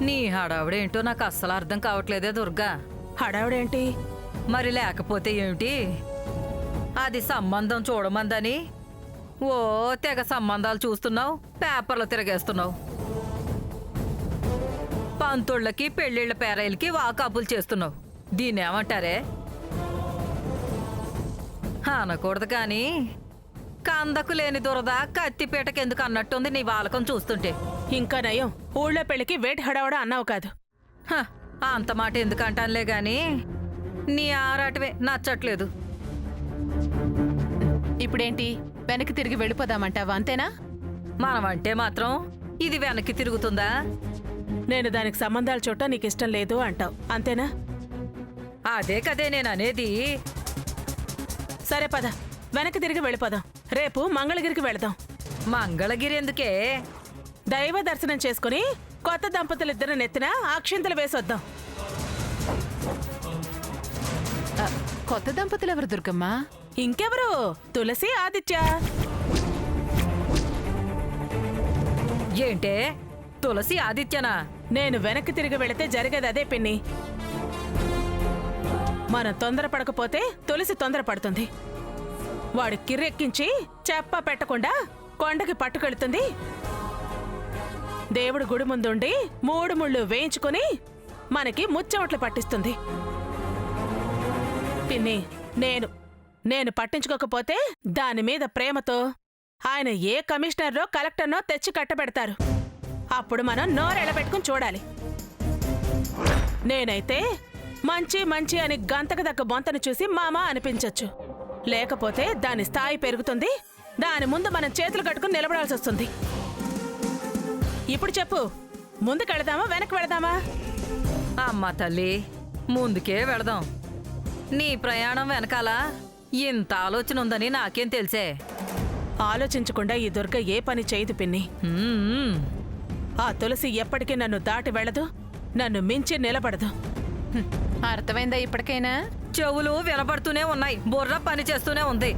నీ హడావిడేంటో నాకు అస్సలు అర్థం కావట్లేదే దుర్గా. హడావిడేంటి? మరి లేకపోతే ఏమిటి? అది సంబంధం చూడమందని ఓ తెగ సంబంధాలు చూస్తున్నావు, పేపర్లు తిరగేస్తున్నావు. పంతుళ్ళకి పెళ్ళిళ్ళ పేరైలకి వాకాపులు చేస్తున్నావు. దీన్నేమంటారే? అనకూడదు కానీ కందకు లేని దురద కత్తిపీటకెందుకు అన్నట్టుంది నీ వాలకం చూస్తుంటే. ఇంకా నయం, ఊళ్ళో పెళ్లికి వేటి హడావడా అన్నావు కాదు. అంత మాట ఎందుకంటానులే గాని నీ ఆరాటమే నచ్చట్లేదు. ఇప్పుడేంటి, వెనక్కి తిరిగి వెళ్ళిపోదామంటావా? అంతేనా? మనమంటే మాత్రం ఇది వెనక్కి తిరుగుతుందా? నేను దానికి సంబంధాలు చూడటం నీకు ఇష్టం లేదు అంటావు, అంతేనా? అదే కదే నేననేది. సరే పద, వెనక్కి తిరిగి వెళ్ళిపోదాం. రేపు మంగళగిరికి వెళదాం. మంగళగిరి ఎందుకే? దైవ దర్శనం చేసుకుని కొత్త దంపతులిద్దరు నెత్తిన అక్షింతలు వేసొద్దాం. కొత్త దంపతులు ఎవరు దుర్గమ్మ? ఇంకెవరు? తులసి, ఆదిత్య. ఏంటే తులసి ఆదిత్యనా? నేను వెనక్కి తిరిగి వెళితే జరిగేది అదే పిన్ని. మనం తొందరపడకపోతే తులసి తొందరపడుతుంది. వాడు కిర్రెక్కించి చెప్ప పెట్టకుండా కొండకి పట్టుకెళ్తుంది. దేవుడు గుడి ముందుండి 3 ముళ్ళు వేయించుకుని మనకి ముచ్చెమట్లు పట్టిస్తుంది. పిన్ని, నేను పట్టించుకోకపోతే దాని మీద ప్రేమతో ఆయన ఏ కమిషనర్నో కలెక్టర్నో తెచ్చి కట్టబెడతారు. అప్పుడు మనం నోరెళ్ళబెట్టుకుని చూడాలి. నేనైతే మంచి మంచి అని గంతకు దక్క బొంతను చూసి మామ అనిపించొచ్చు. లేకపోతే దాని స్థాయి పెరుగుతుంది. దాని ముందు మనం చేతులు కట్టుకుని నిలబడాల్సి వస్తుంది. ఇప్పుడు చెప్పు, ముందుకెళదామా వెనక్కి వెళదామా? అమ్మా తల్లి, ముందుకే వెళదాం. నీ ప్రయాణం వెనకాల ఇంత ఆలోచన ఉందని నాకేం తెలిసే? ఆలోచించకుండా ఈ దుర్గ ఏ పని చేయదు పిన్ని. ఆ తులసి ఎప్పటికీ నన్ను దాటి వెళ్ళదు, నన్ను మించి నిలబడదు. అర్థమైందా ఇప్పటికైనా? చెవులు వినపడుతూనే ఉన్నాయి, బుర్ర పని చేస్తూనే ఉంది.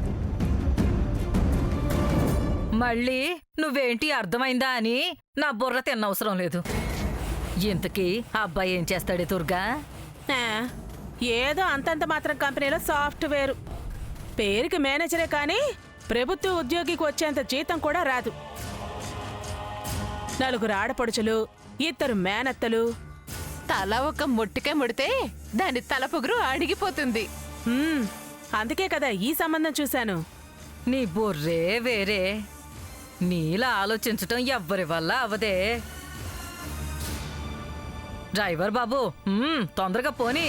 మళ్ళీ నువ్వేంటి అర్థమైందా అని నా బుర్ర తిన్నవసరం లేదు. ఇంతకీ ఆ అబ్బాయి ఏం చేస్తాడే దుర్గా? ఏదో అంతంత మాత్రం కంపెనీలో సాఫ్ట్వేర్, పేరుకి మేనేజరే కానీ ప్రభుత్వ ఉద్యోగికి వచ్చేంత జీతం కూడా రాదు. 4 ఆడపడుచులు, 2 మేనత్తలు. తల ఒక ముట్టికే ముడితే దాని తలపొగురు అడిగిపోతుంది. అందుకే కదా ఈ సంబంధం చూశాను. నీ బుర్రే వేరే, నీలా ఆలోచించటం ఎవ్వరి వల్ల అవదే. డ్రైవర్ బాబు, తొందరగా పోనీ.